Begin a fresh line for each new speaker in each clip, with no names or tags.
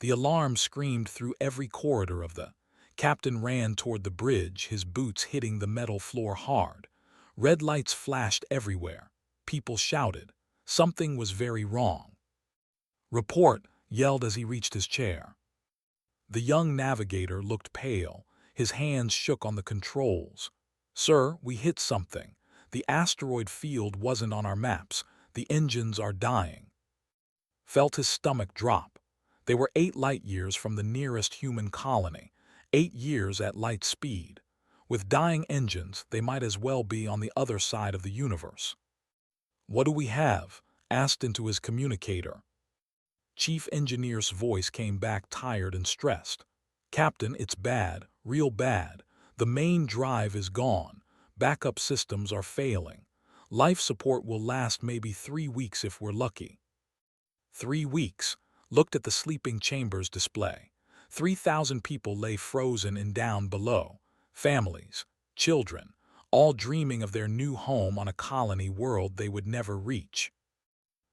The alarm screamed through every corridor of the. Captain ran toward the bridge, his boots hitting the metal floor hard. Red lights flashed everywhere. People shouted. Something was very wrong. "Report!" yelled as he reached his chair. The young navigator looked pale. His hands shook on the controls. "Sir, we hit something. The asteroid field wasn't on our maps. The engines are dying." Felt his stomach drop. They were 8 light-years from the nearest human colony, 8 years at light speed. With dying engines, they might as well be on the other side of the universe. "What do we have?" asked into his communicator. Chief Engineer's voice came back tired and stressed. "Captain, it's bad, real bad. The main drive is gone. Backup systems are failing. Life support will last maybe 3 weeks if we're lucky." 3 weeks. Looked at the sleeping chambers display. 3,000 people lay frozen and down below. Families, children, all dreaming of their new home on a colony world they would never reach.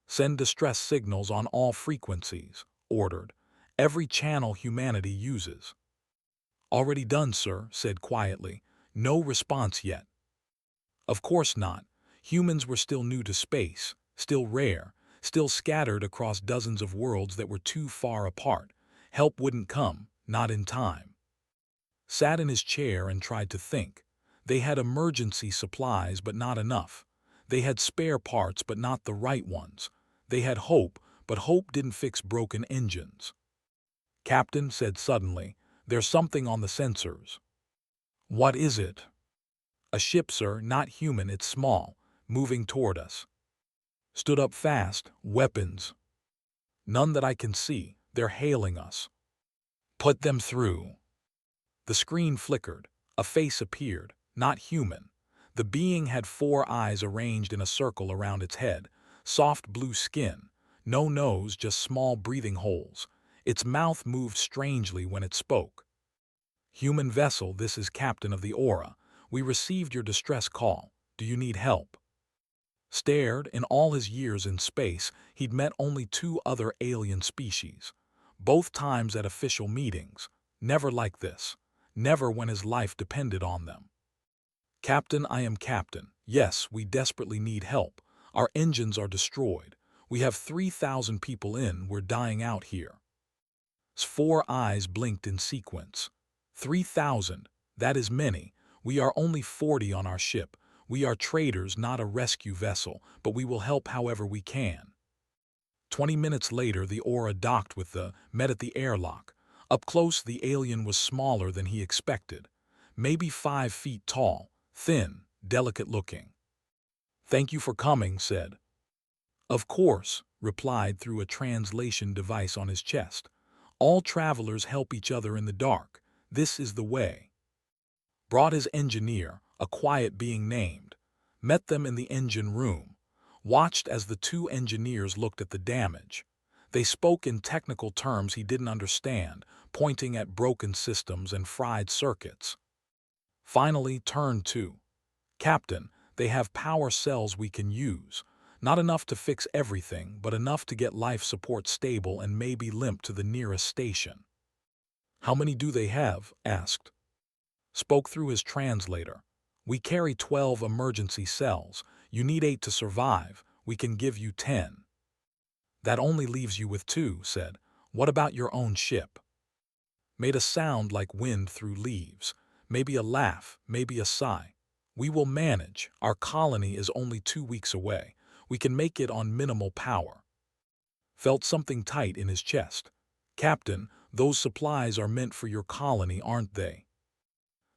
"Send distress signals on all frequencies," ordered. "Every channel humanity uses." "Already done, sir," said quietly. "No response yet." Of course not. Humans were still new to space, still rare, still scattered across dozens of worlds that were too far apart. Help wouldn't come, not in time. Sat in his chair and tried to think. They had emergency supplies, but not enough. They had spare parts, but not the right ones. They had hope, but hope didn't fix broken engines. "Captain," said suddenly, "there's something on the sensors." "What is it?" "A ship, sir, not human, it's small, moving toward us." Stood up fast. "Weapons?" "None that I can see. They're hailing us." "Put them through." The screen flickered. A face appeared. Not human. The being had 4 eyes arranged in a circle around its head, soft blue skin, no nose, just small breathing holes. Its mouth moved strangely when it spoke. "Human vessel, this is Captain of the Aura. We received your distress call. Do you need help?" Stared. In all his years in space, he'd met only 2 other alien species. Both times at official meetings. Never like this. Never when his life depended on them. "Captain, I am Captain. Yes, we desperately need help. Our engines are destroyed. We have 3,000 people in. We're dying out here." 4 eyes blinked in sequence. 3,000. That is many. We are only 40 on our ship. We are traders, not a rescue vessel, but we will help however we can. 20 minutes later, the Aura docked with the met at the airlock. Up close, the alien was smaller than he expected. Maybe 5 feet tall, thin, delicate looking. "Thank you for coming," said. "Of course," replied through a translation device on his chest. "All travelers help each other in the dark. This is the way." Brought his engineer, a quiet being named. Met them in the engine room. Watched as the 2 engineers looked at the damage. They spoke in technical terms he didn't understand, pointing at broken systems and fried circuits. Finally turned to. "Captain, they have power cells we can use. Not enough to fix everything, but enough to get life support stable and maybe limp to the nearest station." "How many do they have?" asked. Spoke through his translator. "We carry 12 emergency cells. You need 8 to survive. We can give you 10. "That only leaves you with 2, said. "What about your own ship?" Made a sound like wind through leaves. Maybe a laugh, maybe a sigh. "We will manage. Our colony is only 2 weeks away. We can make it on minimal power." Felt something tight in his chest. "Captain, those supplies are meant for your colony, aren't they?"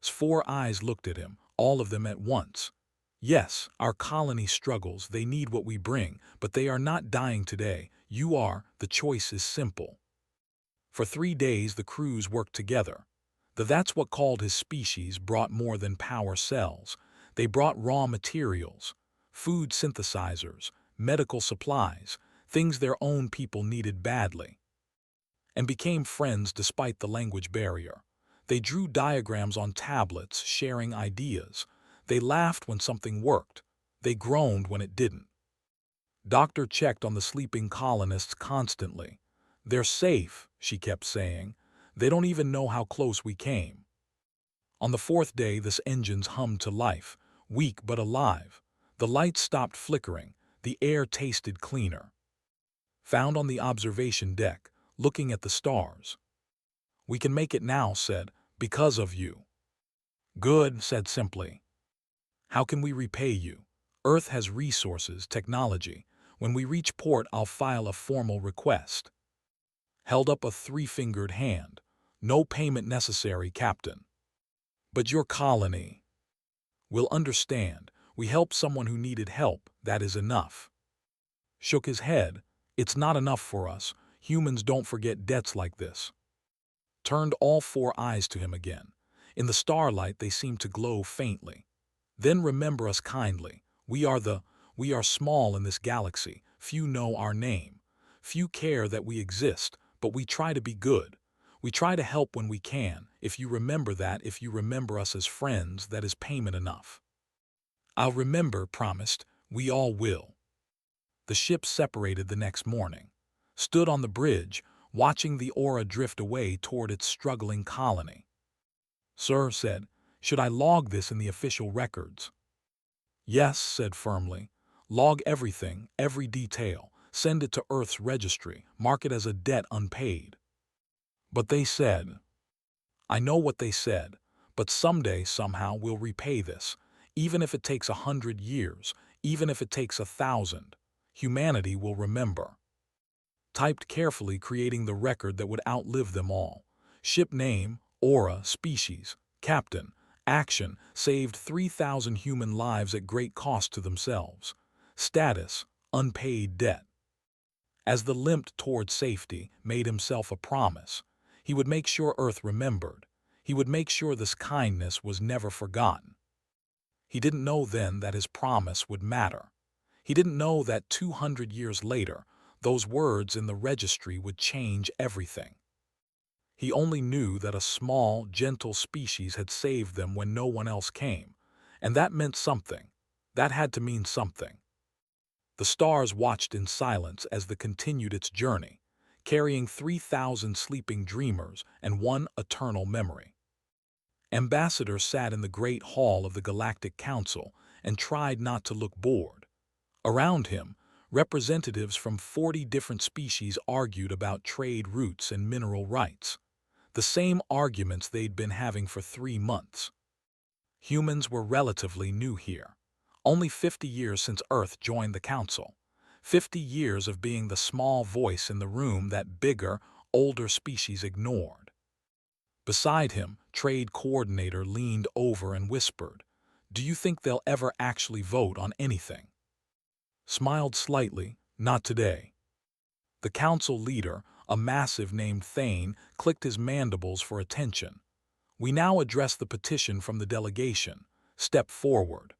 4 eyes looked at him, all of them at once. "Yes, our colony struggles. They need what we bring, but they are not dying today. You are. The choice is simple." For 3 days the crews worked together. That's what called his species brought more than power cells. They brought raw materials, food synthesizers, medical supplies, things their own people needed badly. And became friends despite the language barrier. They drew diagrams on tablets, sharing ideas. They laughed when something worked. They groaned when it didn't. Doctor checked on the sleeping colonists constantly. "They're safe," she kept saying. "They don't even know how close we came." On the fourth day, the engines hummed to life, weak but alive. The lights stopped flickering. The air tasted cleaner. Found on the observation deck, looking at the stars. "We can make it now," said, "because of you." "Good," said simply. "How can we repay you?" "Earth has resources, technology. When we reach port, I'll file a formal request." Held up a three-fingered hand. "No payment necessary, Captain." "But your colony." "Will understand. We helped someone who needed help. That is enough." Shook his head. "It's not enough for us. Humans don't forget debts like this." Turned all four eyes to him again. In the starlight they seemed to glow faintly. "Then remember us kindly. We are small in this galaxy. Few know our name. Few care that we exist, but we try to be good. We try to help when we can. If you remember that, if you remember us as friends, that is payment enough." "I'll remember," promised. "We all will." The ship separated the next morning. Stood on the bridge, watching the aura drift away toward its struggling colony. "Sir," said, "should I log this in the official records?" "Yes," said firmly. "Log everything, every detail. Send it to Earth's registry. Mark it as a debt unpaid." "But they said—" "I know what they said, but someday, somehow, we'll repay this. Even if it takes 100 years, even if it takes 1,000, humanity will remember." Typed carefully, creating the record that would outlive them all. Ship name, aura, species, captain, action, saved 3,000 human lives at great cost to themselves. Status, unpaid debt. As the limped toward safety, made himself a promise. He would make sure Earth remembered. He would make sure this kindness was never forgotten. He didn't know then that his promise would matter. He didn't know that 200 years later, those words in the registry would change everything. He only knew that a small, gentle species had saved them when no one else came, and that meant something. That had to mean something. The stars watched in silence as they continued its journey, carrying 3,000 sleeping dreamers and one eternal memory. Ambassador sat in the great hall of the Galactic Council and tried not to look bored. Around him, representatives from 40 different species argued about trade routes and mineral rights. The same arguments they'd been having for 3 months. Humans were relatively new here. Only 50 years since Earth joined the Council. 50 years of being the small voice in the room that bigger, older species ignored. Beside him, Trade Coordinator leaned over and whispered, "Do you think they'll ever actually vote on anything?" Smiled slightly, "Not today." The council leader, a massive named Thane, clicked his mandibles for attention. "We now address the petition from the delegation. Step forward."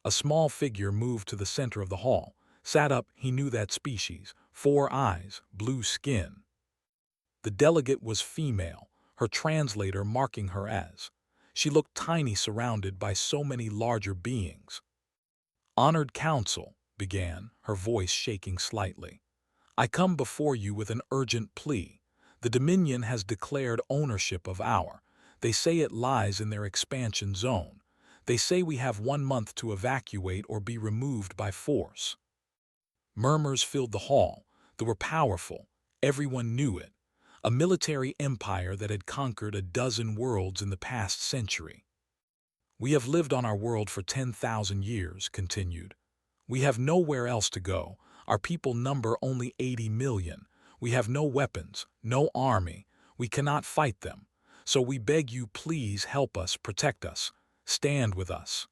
A small figure moved to the center of the hall. Sat up, he knew that species. 4 eyes, blue skin. The delegate was female, her translator marking her as. She looked tiny surrounded by so many larger beings. "Honored Council," began, her voice shaking slightly. "I come before you with an urgent plea. The Dominion has declared ownership of they say it lies in their expansion zone. They say we have 1 month to evacuate or be removed by force." Murmurs filled the hall. They were powerful. Everyone knew it. A military empire that had conquered a dozen worlds in the past century. "We have lived on our world for 10,000 years, continued. "We have nowhere else to go. Our people number only 80 million. We have no weapons, no army. We cannot fight them. So we beg you, please help us, protect us, stand with us."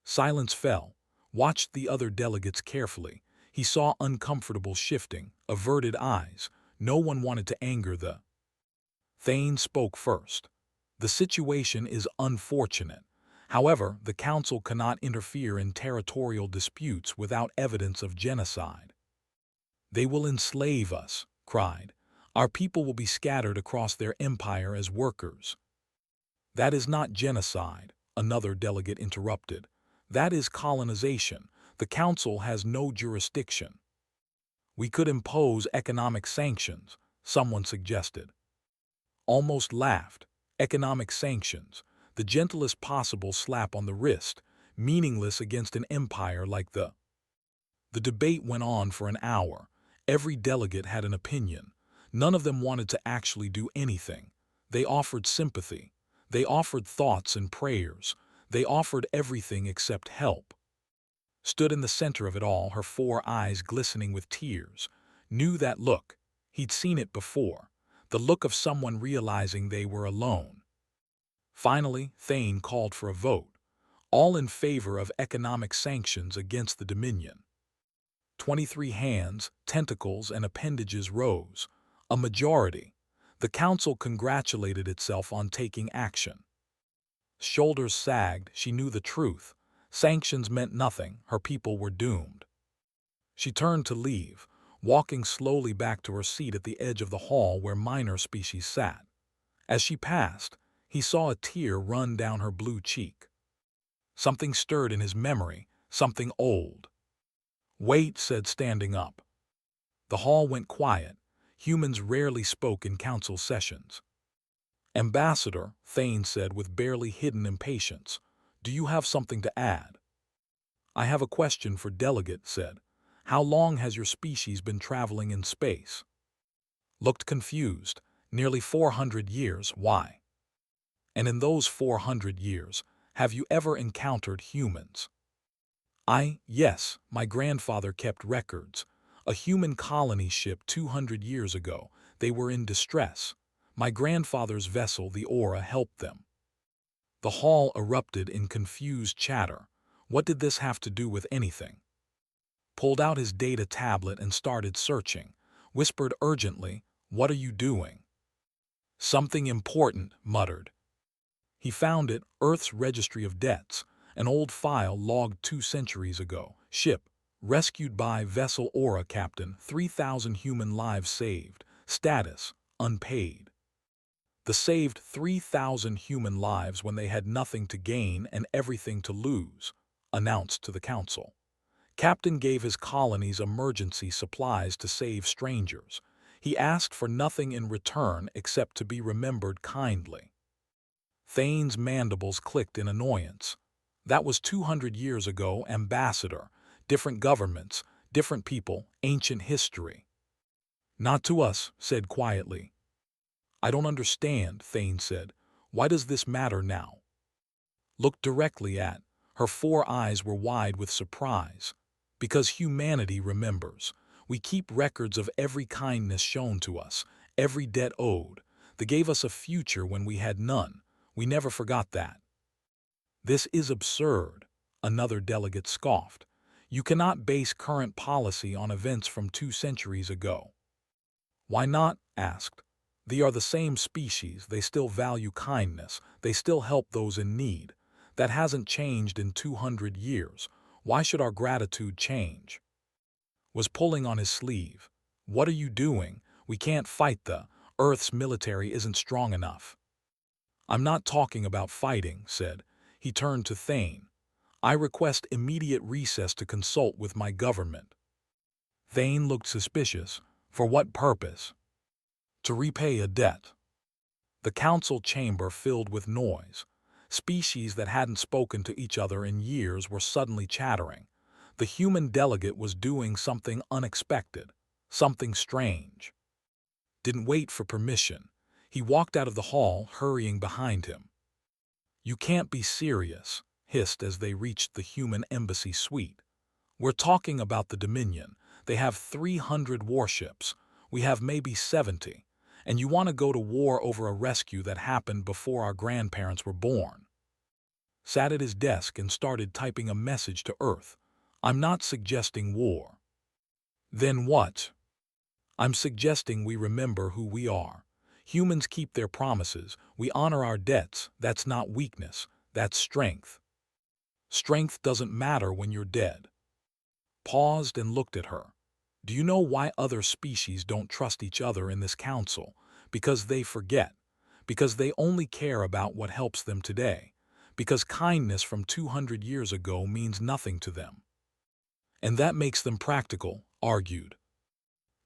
Silence fell. Watched the other delegates carefully. He saw uncomfortable shifting, averted eyes. No one wanted to anger the. Thane spoke first. "The situation is unfortunate. However, the Council cannot interfere in territorial disputes without evidence of genocide." "They will enslave us," cried. "Our people will be scattered across their empire as workers." "That is not genocide," another delegate interrupted. "That is colonization. The Council has no jurisdiction." We could impose economic sanctions, someone suggested. Almost laughed. Economic sanctions, the gentlest possible slap on the wrist, meaningless against an empire like the. The debate went on for an hour. Every delegate had an opinion. None of them wanted to actually do anything. They offered sympathy. They offered thoughts and prayers. They offered everything except help. Stood in the center of it all, her 4 eyes glistening with tears. Knew that look. He'd seen it before. The look of someone realizing they were alone. Finally, Thane called for a vote. All in favor of economic sanctions against the Dominion. 23 hands, tentacles, and appendages rose. A majority. The council congratulated itself on taking action. Shoulders sagged, she knew the truth. Sanctions meant nothing, her people were doomed. She turned to leave, walking slowly back to her seat at the edge of the hall where minor species sat. As she passed, he saw a tear run down her blue cheek. Something stirred in his memory, something old. "Wait," said, standing up. The hall went quiet. Humans rarely spoke in council sessions. "Ambassador," Thane said with barely hidden impatience, "do you have something to add?" "I have a question for Delegate," said. "How long has your species been traveling in space?" Looked confused. "Nearly 400 years, why?" "And in those 400 years, have you ever encountered humans?" Yes, my grandfather kept records. A human colony ship 200 years ago. They were in distress. My grandfather's vessel, the Aura, helped them." The hall erupted in confused chatter. What did this have to do with anything? Pulled out his data tablet and started searching. Whispered urgently, "What are you doing?" "Something important," muttered. He found it, Earth's Registry of Debts, an old file logged 2 centuries ago. Ship, rescued by vessel Aura captain, 3,000 human lives saved. Status, unpaid. The saved 3,000 human lives when they had nothing to gain and everything to lose, announced to the council. Captain gave his colonies emergency supplies to save strangers. He asked for nothing in return except to be remembered kindly. Thane's mandibles clicked in annoyance. That was 200 years ago, Ambassador. Different governments, different people, ancient history. "Not to us," said quietly. "I don't understand," Thane said. "Why does this matter now?" Looked directly at. Her 4 eyes were wide with surprise. "Because humanity remembers. We keep records of every kindness shown to us, every debt owed. They gave us a future when we had none. We never forgot that." "This is absurd," another delegate scoffed. "You cannot base current policy on events from 2 centuries ago." "Why not?" asked. "They are the same species, they still value kindness, they still help those in need. That hasn't changed in 200 years. Why should our gratitude change?" Was pulling on his sleeve. "What are you doing? We can't fight the Earth's military isn't strong enough." "I'm not talking about fighting," said. He turned to Thane. "I request immediate recess to consult with my government." Thane looked suspicious. "For what purpose?" "To repay a debt." The council chamber filled with noise. Species that hadn't spoken to each other in years were suddenly chattering. The human delegate was doing something unexpected, something strange. Didn't wait for permission. He walked out of the hall, hurrying behind him. "You can't be serious," hissed as they reached the human embassy suite. "We're talking about the Dominion. They have 300 warships. We have maybe 70. And you want to go to war over a rescue that happened before our grandparents were born." Sat at his desk and started typing a message to Earth. "I'm not suggesting war." "Then what?" "I'm suggesting we remember who we are. Humans keep their promises. We honor our debts. That's not weakness. That's strength. Strength doesn't matter when you're dead." Paused and looked at her. "Do you know why other species don't trust each other in this council? Because they forget. Because they only care about what helps them today. Because kindness from 200 years ago means nothing to them. And that makes them practical," argued.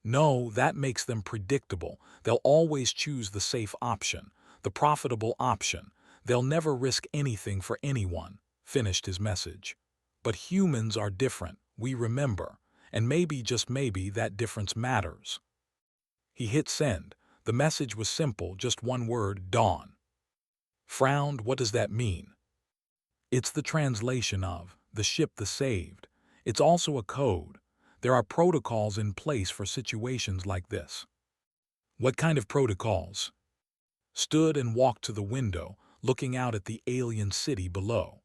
No, that makes them predictable. They'll always choose the safe option, the profitable option. They'll never risk anything for anyone, finished his message. But humans are different, we remember, and maybe, just maybe, that difference matters. He hit send. The message was simple, just one word, Dawn. Frowned, what does that mean? It's the translation of the ship that saved. It's also a code. There are protocols in place for situations like this. What kind of protocols? Stood and walked to the window, looking out at the alien city below.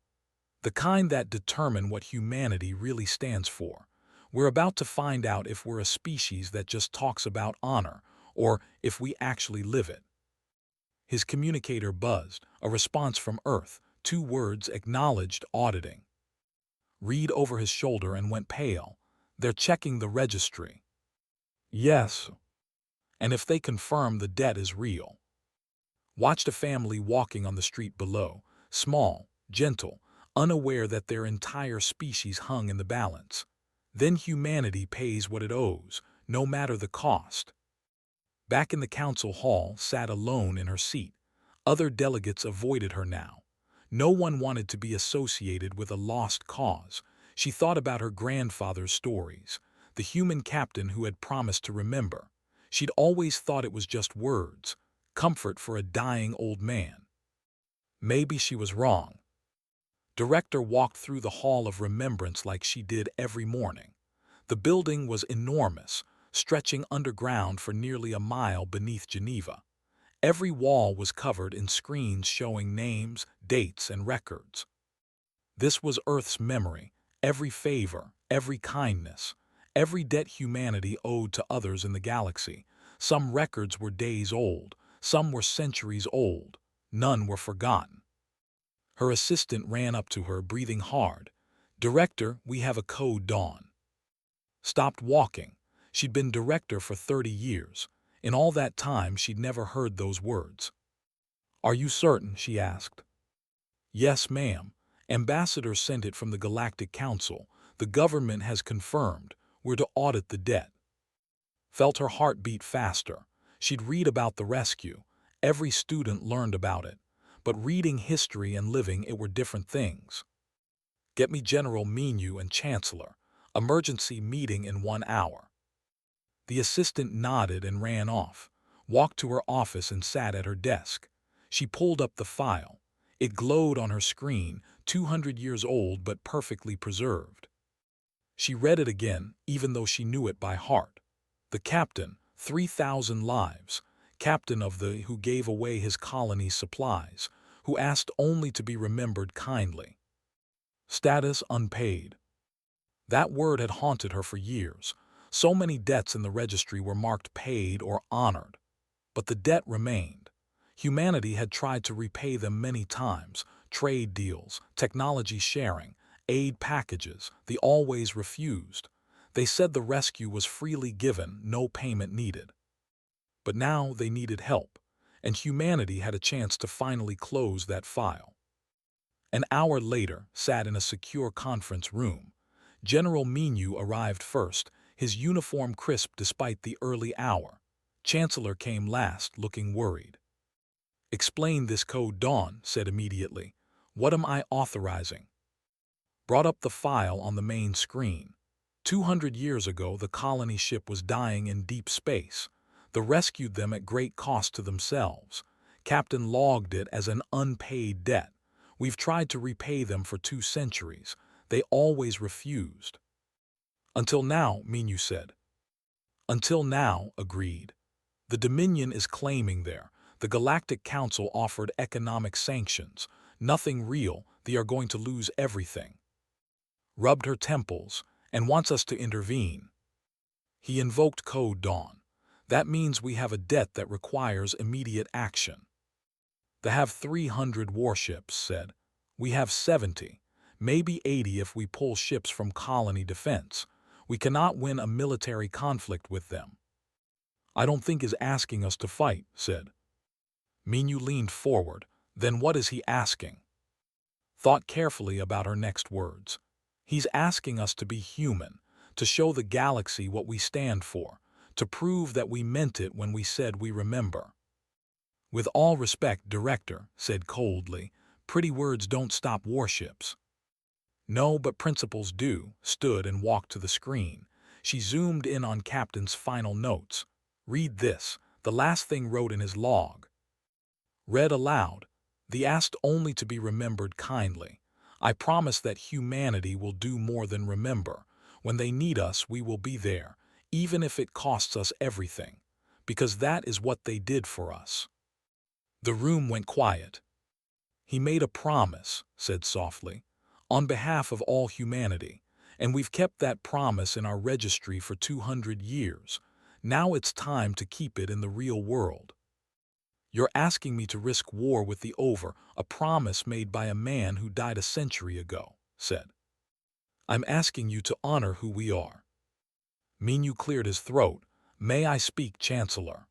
The kind that determine what humanity really stands for. We're about to find out if we're a species that just talks about honor, or if we actually live it. His communicator buzzed, a response from Earth, 2 words acknowledged, auditing. Read over his shoulder and went pale. They're checking the registry. Yes. And if they confirm the debt is real. Watched a family walking on the street below, small, gentle, unaware that their entire species hung in the balance. Then humanity pays what it owes, no matter the cost. Back in the council hall, sat alone in her seat. Other delegates avoided her now. No one wanted to be associated with a lost cause. She thought about her grandfather's stories, the human captain who had promised to remember. She'd always thought it was just words, comfort for a dying old man. Maybe she was wrong. Director walked through the Hall of Remembrance like she did every morning. The building was enormous, stretching underground for nearly a mile beneath Geneva. Every wall was covered in screens showing names, dates, and records. This was Earth's memory, every favor, every kindness, every debt humanity owed to others in the galaxy. Some records were days old, some were centuries old, none were forgotten. Her assistant ran up to her, breathing hard. Director, we have a code, Dawn. Stopped walking. She'd been director for 30 years. In all that time, she'd never heard those words. Are you certain? She asked. Yes, ma'am. Ambassador sent it from the Galactic Council. The government has confirmed. We're to audit the debt. Felt her heart beat faster. She'd read about the rescue. Every student learned about it. But reading history and living it were different things. Get me General Menu and Chancellor. Emergency meeting in 1 hour. The assistant nodded and ran off, walked to her office and sat at her desk. She pulled up the file. It glowed on her screen, 200 years old but perfectly preserved. She read it again, even though she knew it by heart. The captain, 3,000 lives, captain of the who gave away his colony's supplies, who asked only to be remembered kindly. Status unpaid. That word had haunted her for years. So many debts in the registry were marked paid or honored. But the debt remained. Humanity had tried to repay them many times. Trade deals, technology sharing, aid packages, they always refused. They said the rescue was freely given, no payment needed. But now they needed help, and humanity had a chance to finally close that file. An hour later, sat in a secure conference room. General Menu arrived first, his uniform crisp despite the early hour. Chancellor came last, looking worried. Explain this code, Dawn said immediately. What am I authorizing? Brought up the file on the main screen. 200 years ago, the colony ship was dying in deep space. They rescued them at great cost to themselves. Captain logged it as an unpaid debt. We've tried to repay them for 2 centuries. They always refused. Until now, Menu said. Until now, agreed. The Dominion is claiming there. The Galactic Council offered economic sanctions. Nothing real, they are going to lose everything. Rubbed her temples, and wants us to intervene. He invoked Code Dawn. That means we have a debt that requires immediate action. They have 300 warships, said. We have 70, maybe 80 if we pull ships from colony defense. We cannot win a military conflict with them. I don't think he's asking us to fight, said. Minu leaned forward. Then what is he asking? Thought carefully about her next words. He's asking us to be human, to show the galaxy what we stand for, to prove that we meant it when we said we remember." "With all respect, Director," said coldly, "pretty words don't stop warships." "No, but principles do," stood and walked to the screen. She zoomed in on Captain's final notes. "Read this," the last thing wrote in his log. Read aloud, "The asked only to be remembered kindly. I promise that humanity will do more than remember. When they need us, we will be there, even if it costs us everything, because that is what they did for us." The room went quiet. "He made a promise," said softly, "on behalf of all humanity, and we've kept that promise in our registry for 200 years. Now it's time to keep it in the real world." "You're asking me to risk war with the Over, a promise made by a man who died a century ago," said. "I'm asking you to honor who we are." Minu cleared his throat. "May I speak, Chancellor?"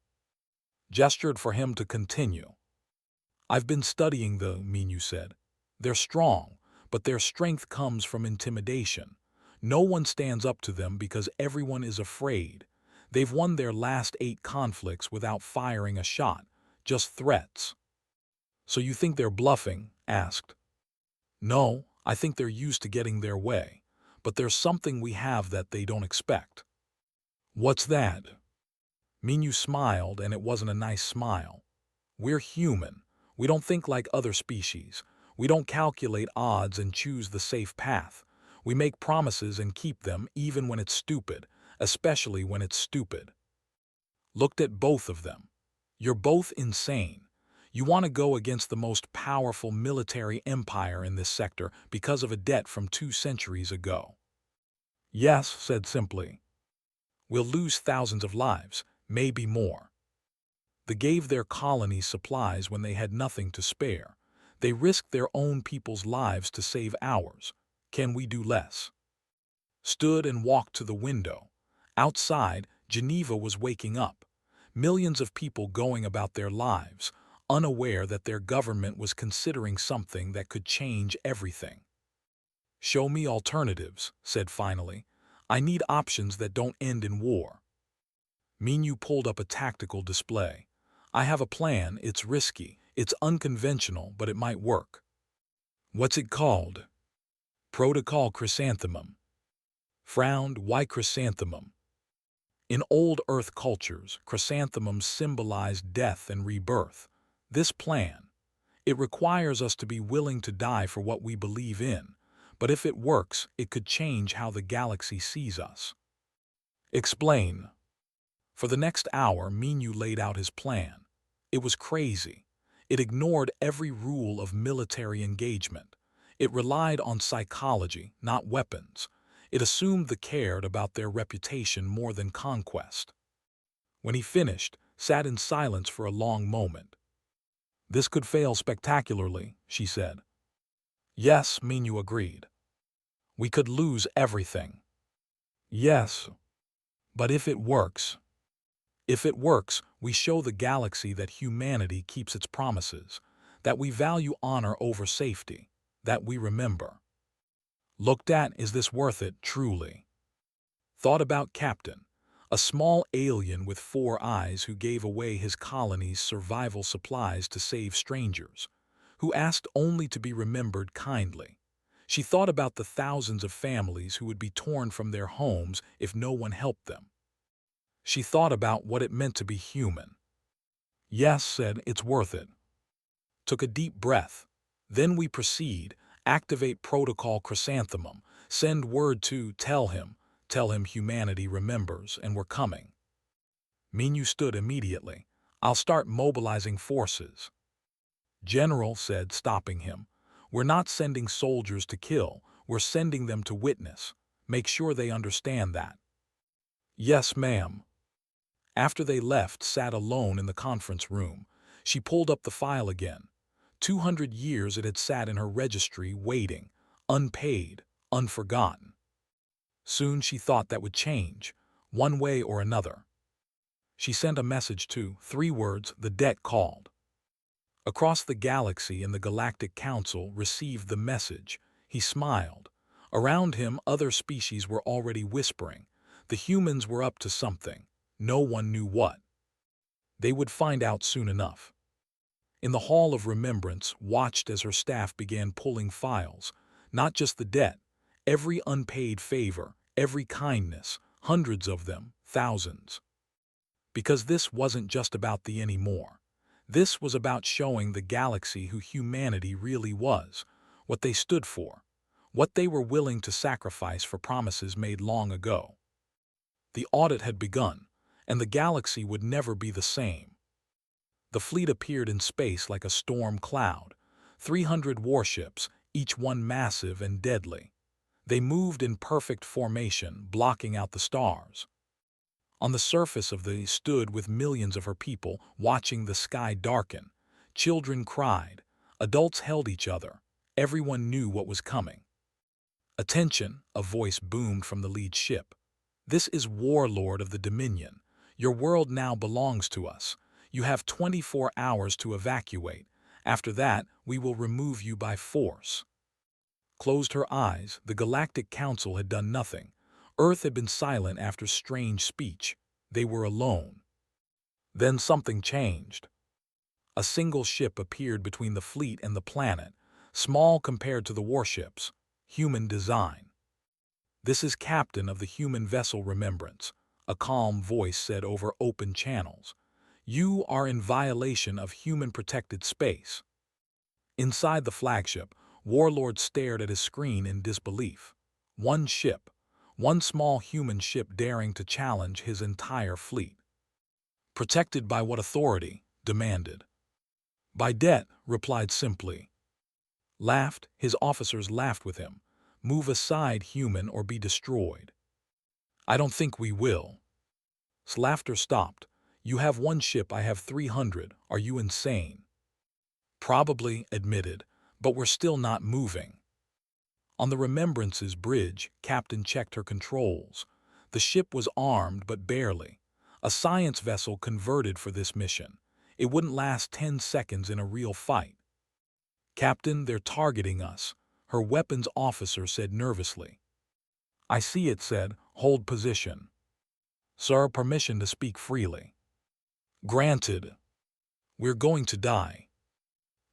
Gestured for him to continue. "I've been studying the," Minu said. "They're strong, but their strength comes from intimidation. No one stands up to them because everyone is afraid. They've won their last 8 conflicts without firing a shot, just threats." "So you think they're bluffing?" asked. "No, I think they're used to getting their way, but there's something we have that they don't expect." "What's that?" Minu smiled, and it wasn't a nice smile. "We're human. We don't think like other species. We don't calculate odds and choose the safe path. We make promises and keep them even when it's stupid, especially when it's stupid." Looked at both of them. "You're both insane. You want to go against the most powerful military empire in this sector because of a debt from 2 centuries ago." "Yes," said simply. "We'll lose thousands of lives, maybe more." They gave their colonies supplies when they had nothing to spare. They risked their own people's lives to save ours. Can we do less?" Stood and walked to the window. Outside, Geneva was waking up. Millions of people going about their lives, unaware that their government was considering something that could change everything. "Show me alternatives," said finally. "I need options that don't end in war." Minu pulled up a tactical display. "I have a plan. It's risky. It's unconventional, but it might work." "What's it called?" "Protocol Chrysanthemum." Frowned. "Why chrysanthemum?" "In old Earth cultures, chrysanthemums symbolize death and rebirth. This plan, it requires us to be willing to die for what we believe in, but if it works, it could change how the galaxy sees us." "Explain." For the next hour, Minu laid out his plan. It was crazy. It ignored every rule of military engagement. It relied on psychology, not weapons. It assumed they cared about their reputation more than conquest. When he finished, sat in silence for a long moment. "This could fail spectacularly," she said. "Yes," Minu agreed. "We could lose everything." "Yes. But if it works?" "If it works, we show the galaxy that humanity keeps its promises, that we value honor over safety, that we remember." Looked at, is this worth it, truly? Thought about Captain, a small alien with 4 eyes who gave away his colony's survival supplies to save strangers, who asked only to be remembered kindly. She thought about the thousands of families who would be torn from their homes if no one helped them. She thought about what it meant to be human. "Yes," said, "it's worth it." Took a deep breath. "Then we proceed. Activate Protocol Chrysanthemum. Send word to tell him humanity remembers and we're coming." Minu stood immediately. "I'll start mobilizing forces." "General," said, stopping him, "we're not sending soldiers to kill, we're sending them to witness. Make sure they understand that." "Yes, ma'am." After they left, sat alone in the conference room. She pulled up the file again. 200 years it had sat in her registry waiting, unpaid, unforgotten. Soon she thought that would change, one way or another. She sent a message to 3 words, the debt called. Across the galaxy and the Galactic Council received the message. He smiled. Around him, other species were already whispering. The humans were up to something. No one knew what. They would find out soon enough. In the Hall of Remembrance, watched as her staff began pulling files, not just the debt, every unpaid favor, every kindness, hundreds of them, thousands. Because this wasn't just about the anymore. This was about showing the galaxy who humanity really was, what they stood for, what they were willing to sacrifice for promises made long ago. The audit had begun, and the galaxy would never be the same. The fleet appeared in space like a storm cloud, 300 warships, each one massive and deadly. They moved in perfect formation, blocking out the stars. On the surface of these stood with millions of her people, watching the sky darken. Children cried, adults held each other, everyone knew what was coming. "Attention," a voice boomed from the lead ship. "This is Warlord of the Dominion. Your world now belongs to us. You have 24 hours to evacuate. After that, we will remove you by force." Closed her eyes, the Galactic Council had done nothing. Earth had been silent after strange speech. They were alone. Then something changed. A single ship appeared between the fleet and the planet, small compared to the warships, human design. "This is Captain of the human vessel Remembrance," a calm voice said over open channels. "You are in violation of human-protected space." Inside the flagship, Warlord stared at his screen in disbelief. One ship, one small human ship daring to challenge his entire fleet. "Protected by what authority?" demanded. "By debt," replied simply. Laughed, his officers laughed with him. "Move aside, human, or be destroyed." "I don't think we will." Laughter stopped. "You have one ship, I have 300. Are you insane?" "Probably," admitted, "but we're still not moving." On the Remembrance's bridge, Captain checked her controls. The ship was armed, but barely. A science vessel converted for this mission. It wouldn't last 10 seconds in a real fight. "Captain, they're targeting us," her weapons officer said nervously. "I see it," said. "Hold position." "Sir, permission to speak freely." "Granted." "We're going to die."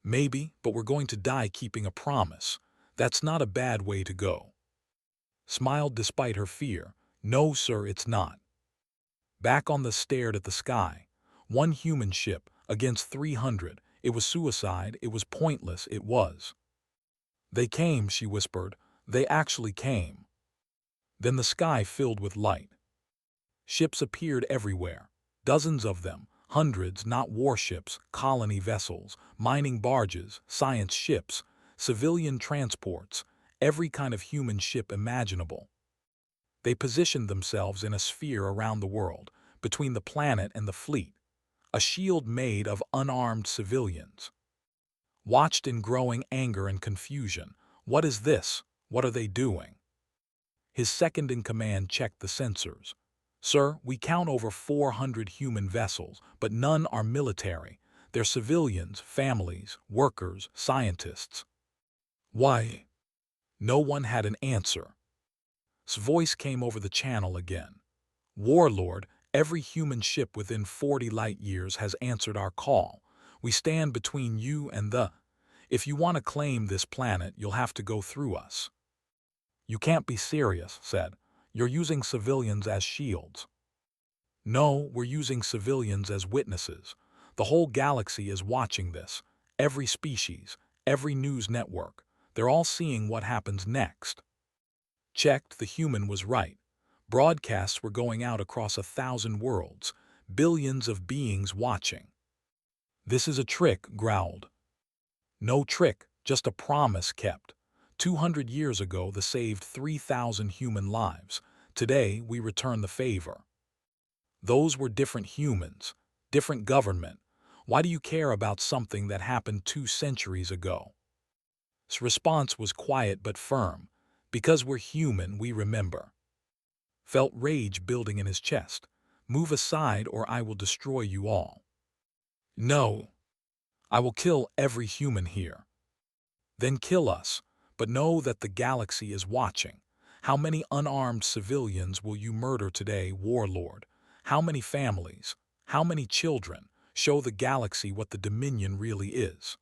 "Maybe, but we're going to die keeping a promise. That's not a bad way to go." Smiled despite her fear. "No, sir, it's not." Back on the stared at the sky. One human ship against 300. It was suicide. It was pointless. It was. "They came," she whispered. "They actually came." Then the sky filled with light. Ships appeared everywhere. Dozens of them. Hundreds, not warships, colony vessels, mining barges, science ships, civilian transports, every kind of human ship imaginable. They positioned themselves in a sphere around the world, between the planet and the fleet, a shield made of unarmed civilians. Watched in growing anger and confusion. What is this? What are they doing? His second-in-command checked the sensors. "Sir, we count over 400 human vessels, but none are military. They're civilians, families, workers, scientists." "Why?" No one had an answer. His voice came over the channel again. "Warlord, every human ship within 40 light-years has answered our call. We stand between you and the... If you want to claim this planet, you'll have to go through us." "You can't be serious," said. "You're using civilians as shields." "No, we're using civilians as witnesses. The whole galaxy is watching this. Every species, every news network. They're all seeing what happens next." Checked, the human was right. Broadcasts were going out across 1,000 worlds, billions of beings watching. "This is a trick," growled. "No trick, just a promise kept. 200 years ago, they saved 3,000 human lives. Today, we return the favor." "Those were different humans, different government. Why do you care about something that happened 2 centuries ago?" His response was quiet but firm. "Because we're human, we remember." Felt rage building in his chest. "Move aside or I will destroy you all." "No. I will kill every human here." "Then kill us, but know that the galaxy is watching. How many unarmed civilians will you murder today, Warlord? How many families? How many children? Show the galaxy what the Dominion really is.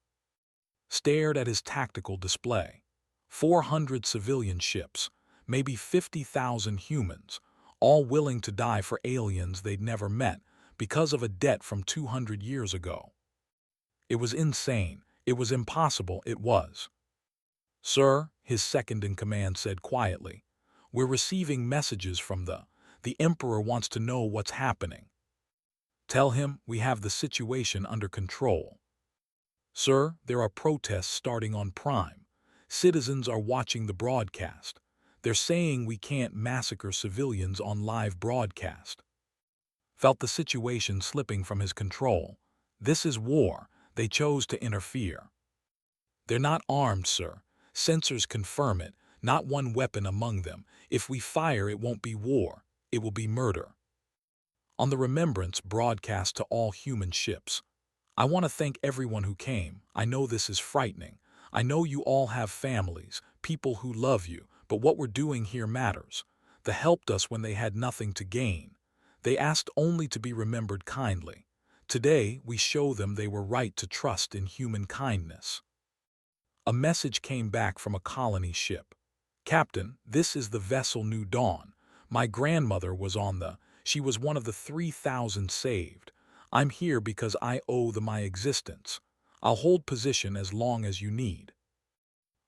Stared at his tactical display. 400 civilian ships, maybe 50,000 humans, all willing to die for aliens they'd never met because of a debt from 200 years ago. It was insane. It was impossible. It was. "Sir," his second-in-command said quietly, "we're receiving messages from the Emperor wants to know what's happening. Tell him we have the situation under control. Sir, there are protests starting on Prime. Citizens are watching the broadcast. They're saying we can't massacre civilians on live broadcast." Felt the situation slipping from his control. This is war. They chose to interfere. "They're not armed, sir. Sensors confirm it. Not one weapon among them. If we fire, it won't be war. It will be murder." On the remembrance broadcast to all human ships. "I want to thank everyone who came. I know this is frightening. I know you all have families, people who love you, but what we're doing here matters. They helped us when they had nothing to gain. They asked only to be remembered kindly. Today, we show them they were right to trust in human kindness." A message came back from a colony ship. "Captain, this is the vessel New Dawn. My grandmother was on she was one of the 3,000 saved. I'm here because I owe them my existence. I'll hold position as long as you need."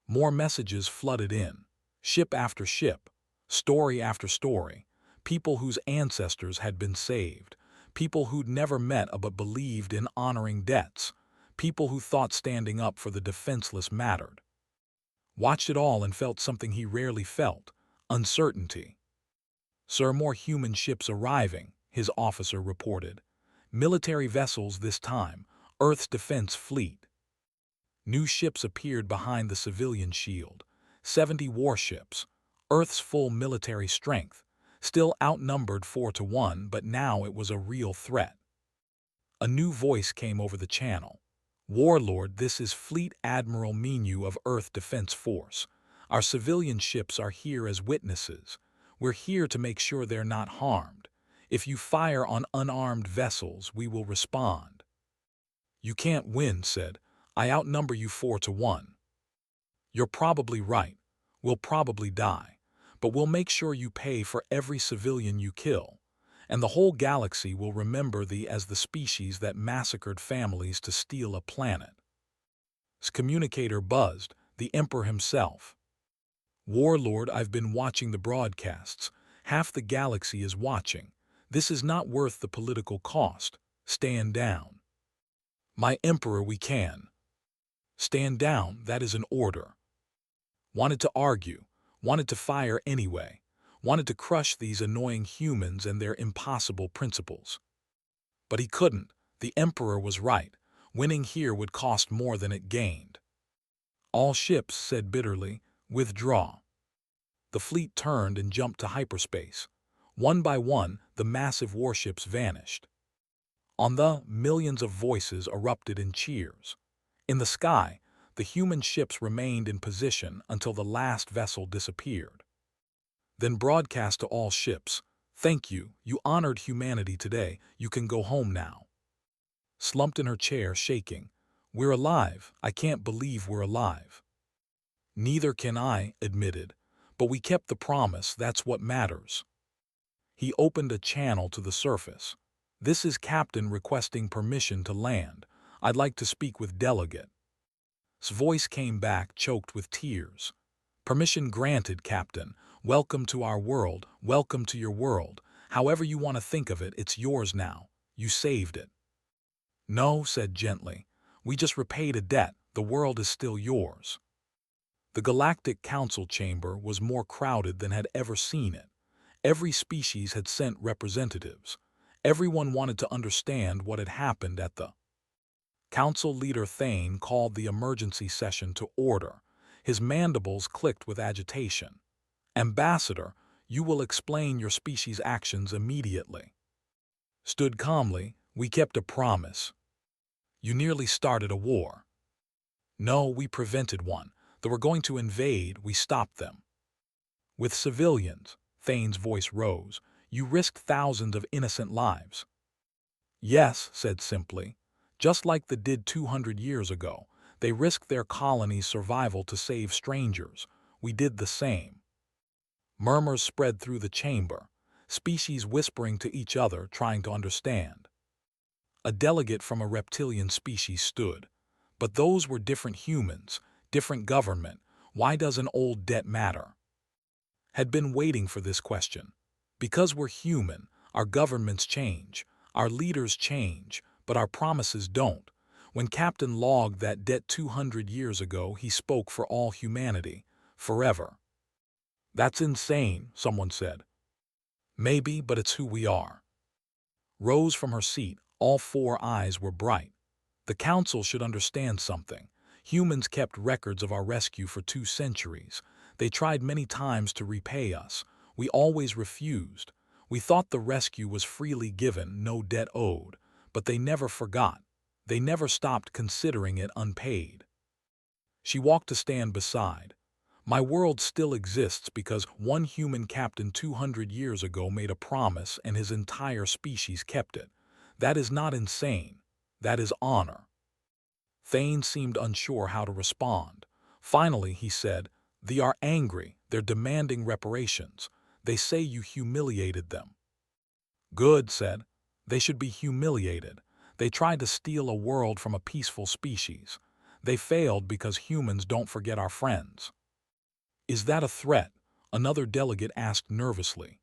More messages flooded in. Ship after ship, story after story. People whose ancestors had been saved. People who'd never met but believed in honoring debts. People who thought standing up for the defenseless mattered. Watched it all and felt something he rarely felt: uncertainty. "Sir, more human ships arriving," his officer reported. "Military vessels this time, Earth's defense fleet." New ships appeared behind the civilian shield. 70 warships, Earth's full military strength, still outnumbered 4-1, but now it was a real threat. A new voice came over the channel. "Warlord, this is Fleet Admiral Menu of Earth Defense Force. Our civilian ships are here as witnesses. We're here to make sure they're not harmed. If you fire on unarmed vessels, we will respond." "You can't win," said. "I outnumber you 4-1. "You're probably right. We'll probably die. But we'll make sure you pay for every civilian you kill. And the whole galaxy will remember thee as the species that massacred families to steal a planet." His communicator buzzed, the Emperor himself. "Warlord, I've been watching the broadcasts. Half the galaxy is watching. This is not worth the political cost. Stand down." "My Emperor, we can." "Stand down, that is an order." Wanted to argue, wanted to fire anyway, wanted to crush these annoying humans and their impossible principles. But he couldn't. The Emperor was right. Winning here would cost more than it gained. All ships said bitterly, "Withdraw." The fleet turned and jumped to hyperspace. One by one, the massive warships vanished. On millions of voices erupted in cheers. In the sky, the human ships remained in position until the last vessel disappeared. Then broadcast to all ships, "Thank you, you honored humanity today, you can go home now." Slumped in her chair, shaking. "We're alive. I can't believe we're alive." "Neither can I," admitted. "But we kept the promise, that's what matters." He opened a channel to the surface. "This is Captain requesting permission to land. I'd like to speak with delegate." His voice came back, choked with tears. "Permission granted, Captain. Welcome to our world. Welcome to your world. However you want to think of it, it's yours now. You saved it." "No," said gently. "We just repaid a debt. The world is still yours." The Galactic Council chamber was more crowded than had ever seen it. Every species had sent representatives. Everyone wanted to understand what had happened at the Council leader. Thane called the emergency session to order. His mandibles clicked with agitation. "Ambassador, you will explain your species' actions immediately." Stood calmly, "We kept a promise." "You nearly started a war." "No, we prevented one. They were going to invade, we stopped them." "With civilians," Thane's voice rose. You risked thousands of innocent lives. Yes, said simply. Just like they did 200 years ago, they risked their colony's survival to save strangers. We did the same. Murmurs spread through the chamber, species whispering to each other, trying to understand. A delegate from a reptilian species stood. But those were different humans, different government. Why does an old debt matter? Had been waiting for this question. Because we're human, our governments change, our leaders change, but our promises don't. When Captain logged that debt 200 years ago, he spoke for all humanity, forever. That's insane, someone said. Maybe, but it's who we are. Rose from her seat, all four eyes were bright. The Council should understand something. Humans kept records of our rescue for 2 centuries. They tried many times to repay us. We always refused. We thought the rescue was freely given, no debt owed. But they never forgot. They never stopped considering it unpaid. She walked to stand beside. My world still exists because one human captain 200 years ago made a promise and his entire species kept it. That is not insane. That is honor. Thane seemed unsure how to respond. Finally, he said, "They are angry. They're demanding reparations. They say you humiliated them." Good, said. They should be humiliated. They tried to steal a world from a peaceful species. They failed because humans don't forget our friends. Is that a threat? Another delegate asked nervously.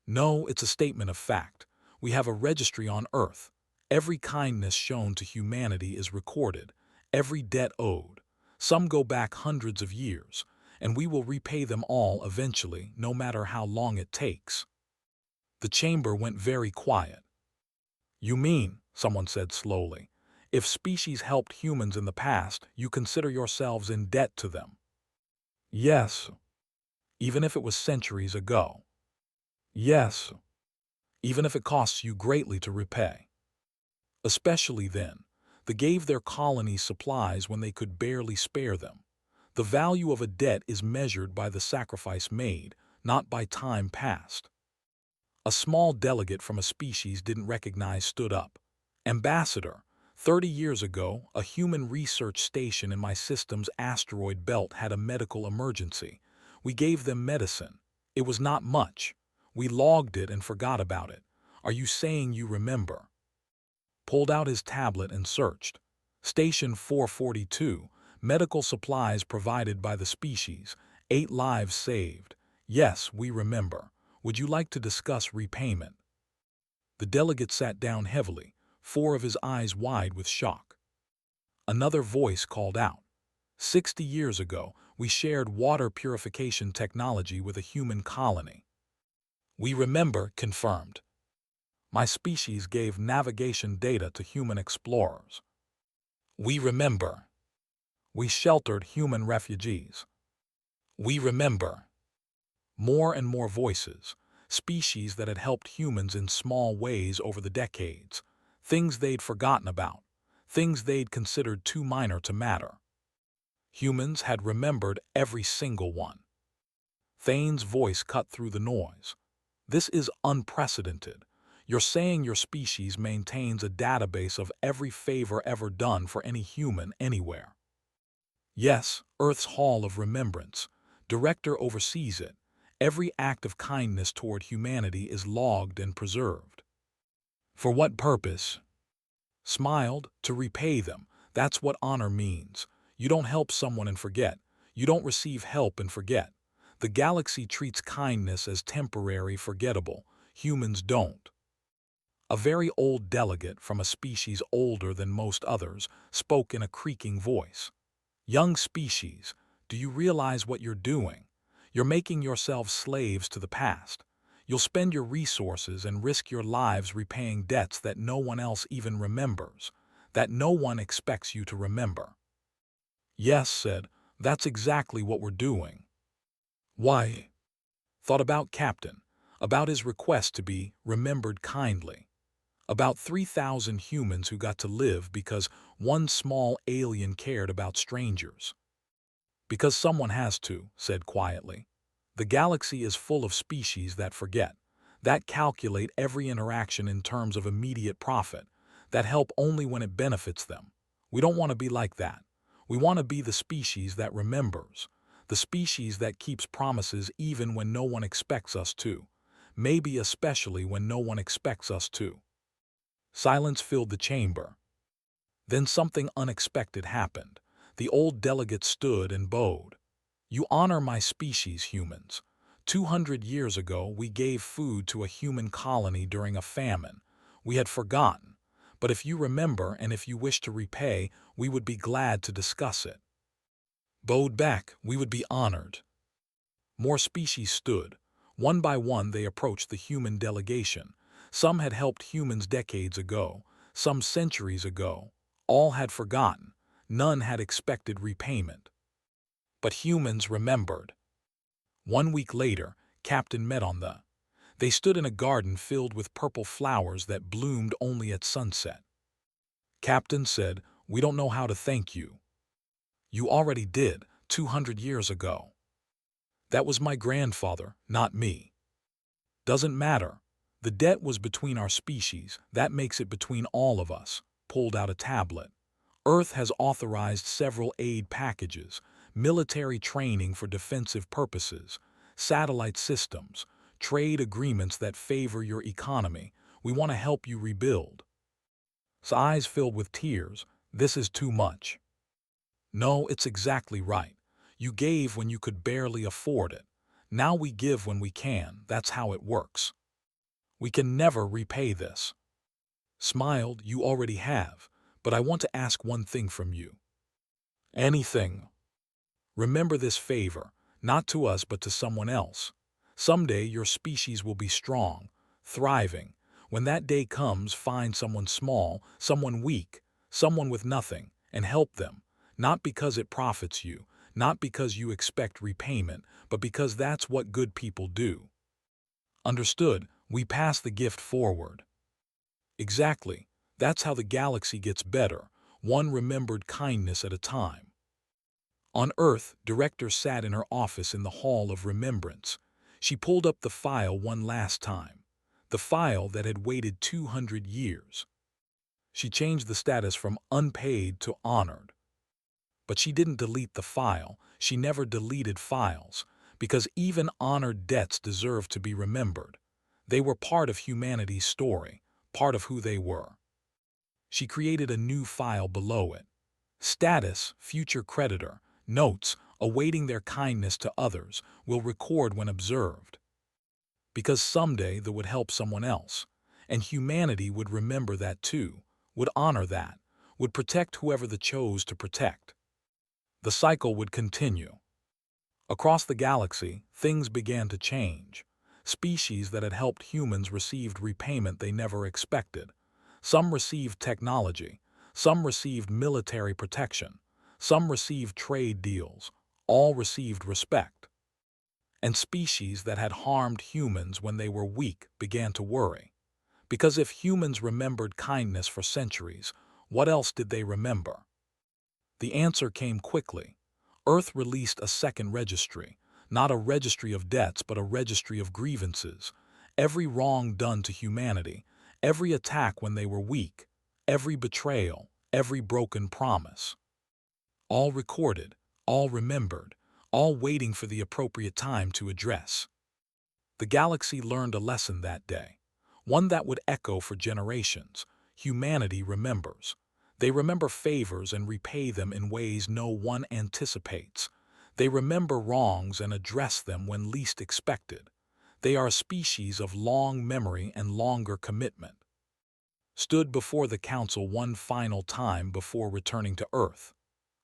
No, it's a statement of fact. We have a registry on Earth. Every kindness shown to humanity is recorded, every debt owed. Some go back hundreds of years, and we will repay them all eventually, no matter how long it takes. The chamber went very quiet. You mean, someone said slowly, if species helped humans in the past, you consider yourselves in debt to them? Yes, even if it was centuries ago. Yes, even if it costs you greatly to repay. Especially then, they gave their colonies supplies when they could barely spare them. The value of a debt is measured by the sacrifice made, not by time passed. A small delegate from a species didn't recognize stood up. Ambassador, 30 years ago, a human research station in my system's asteroid belt had a medical emergency. We gave them medicine. It was not much. We logged it and forgot about it. Are you saying you remember? Pulled out his tablet and searched. Station 442, medical supplies provided by the species, 8 lives saved. Yes, we remember. Would you like to discuss repayment? The delegate sat down heavily, 4 of his eyes wide with shock. Another voice called out. 60 years ago, we shared water purification technology with a human colony. We remember, confirmed. My species gave navigation data to human explorers. We remember. We sheltered human refugees. We remember. More and more voices, species that had helped humans in small ways over the decades, things they'd forgotten about, things they'd considered too minor to matter. Humans had remembered every single one. Thane's voice cut through the noise. This is unprecedented. You're saying your species maintains a database of every favor ever done for any human anywhere. Yes, Earth's Hall of Remembrance. Director oversees it. Every act of kindness toward humanity is logged and preserved. For what purpose? Smiled, to repay them. That's what honor means. You don't help someone and forget. You don't receive help and forget. The galaxy treats kindness as temporary, forgettable. Humans don't. A very old delegate from a species older than most others spoke in a creaking voice. Young species, do you realize what you're doing? You're making yourselves slaves to the past. You'll spend your resources and risk your lives repaying debts that no one else even remembers, that no one expects you to remember. Yes, said, that's exactly what we're doing. Why? Thought about Captain, about his request to be remembered kindly. About 3,000 humans who got to live because one small alien cared about strangers. Because someone has to, said quietly. The galaxy is full of species that forget. that calculate every interaction in terms of immediate profit, that help only when it benefits them. We don't want to be like that. We want to be the species that remembers, the species that keeps promises even when no one expects us to, maybe especially when no one expects us to. Silence filled the chamber. Then something unexpected happened. The old delegate stood and bowed. "You honor my species, humans. 200 years ago, we gave food to a human colony during a famine. We had forgotten. But if you remember and if you wish to repay, we would be glad to discuss it." Bowed back, we would be honored. More species stood. One by one, they approached the human delegation. Some had helped humans decades ago, some centuries ago. All had forgotten. None had expected repayment. But humans remembered. 1 week later, Captain met on the. They stood in a garden filled with purple flowers that bloomed only at sunset. Captain said, "We don't know how to thank you." "You already did, 200 years ago." "That was my grandfather, not me." "Doesn't matter. The debt was between our species, that makes it between all of us." Pulled out a tablet. "Earth has authorized several aid packages, military training for defensive purposes, satellite systems, trade agreements that favor your economy. We want to help you rebuild." His eyes filled with tears. "This is too much." "No, it's exactly right. You gave when you could barely afford it. Now we give when we can. That's how it works. We can never repay this." Smiled, "You already have, but I want to ask one thing from you." "Anything." "Remember this favor, not to us but to someone else. Someday your species will be strong, thriving. When that day comes, find someone small, someone weak, someone with nothing, and help them, not because it profits you, not because you expect repayment, but because that's what good people do." "Understood. We pass the gift forward." "Exactly. That's how the galaxy gets better, one remembered kindness at a time." On Earth, Director sat in her office in the Hall of Remembrance. She pulled up the file one last time. The file that had waited 200 years. She changed the status from unpaid to honored. But she didn't delete the file. She never deleted files, because even honored debts deserve to be remembered. They were part of humanity's story, part of who they were. She created a new file below it. Status, future creditor, notes, awaiting their kindness to others, will record when observed. Because someday they would help someone else, and humanity would remember that too, would honor that, would protect whoever they chose to protect. The cycle would continue. Across the galaxy, things began to change. Species that had helped humans received repayment they never expected. Some received technology, some received military protection, some received trade deals, all received respect. And species that had harmed humans when they were weak began to worry. Because if humans remembered kindness for centuries, what else did they remember? The answer came quickly. Earth released a second registry, not a registry of debts but a registry of grievances. Every wrong done to humanity, every attack when they were weak, every betrayal, every broken promise. All recorded, all remembered, all waiting for the appropriate time to address. The galaxy learned a lesson that day, one that would echo for generations. Humanity remembers. They remember favors and repay them in ways no one anticipates. They remember wrongs and address them when least expected. They are a species of long memory and longer commitment. Stood before the council one final time before returning to Earth.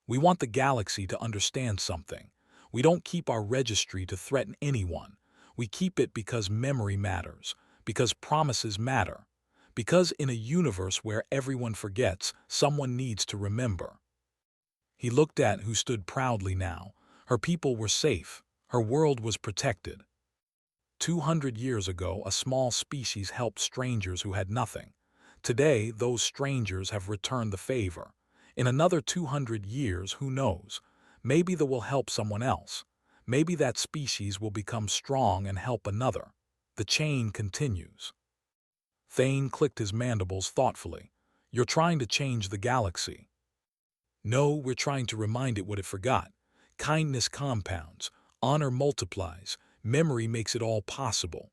We want the galaxy to understand something. We don't keep our registry to threaten anyone. We keep it because memory matters, because promises matter, because in a universe where everyone forgets, someone needs to remember. He looked at who stood proudly now. Her people were safe. Her world was protected. 200 years ago, a small species helped strangers who had nothing. Today, those strangers have returned the favor. In another 200 years, who knows? Maybe they will help someone else. Maybe that species will become strong and help another. The chain continues. Thane clicked his mandibles thoughtfully. You're trying to change the galaxy. No, we're trying to remind it what it forgot. Kindness compounds, honor multiplies, memory makes it all possible.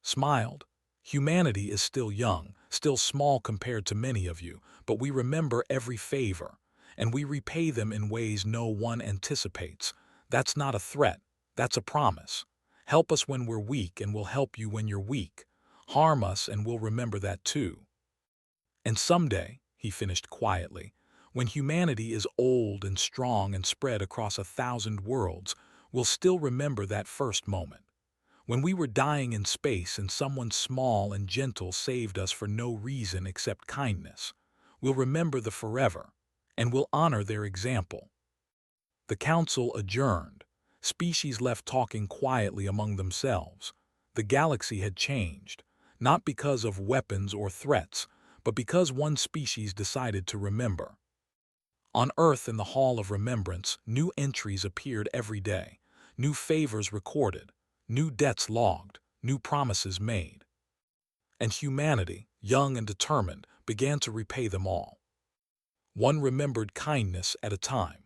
Smiled. Humanity is still young, still small compared to many of you, but we remember every favor, and we repay them in ways no one anticipates. That's not a threat, that's a promise. Help us when we're weak, and we'll help you when you're weak. Harm us, and we'll remember that too. And someday, he finished quietly, when humanity is old and strong and spread across 1,000 worlds, we'll still remember that first moment. When we were dying in space and someone small and gentle saved us for no reason except kindness. We'll remember the forever, and we'll honor their example. The council adjourned. Species left talking quietly among themselves. The galaxy had changed, not because of weapons or threats, but because one species decided to remember. On Earth, in the Hall of Remembrance, new entries appeared every day, new favors recorded, new debts logged, new promises made. And humanity, young and determined, began to repay them all. One remembered kindness at a time.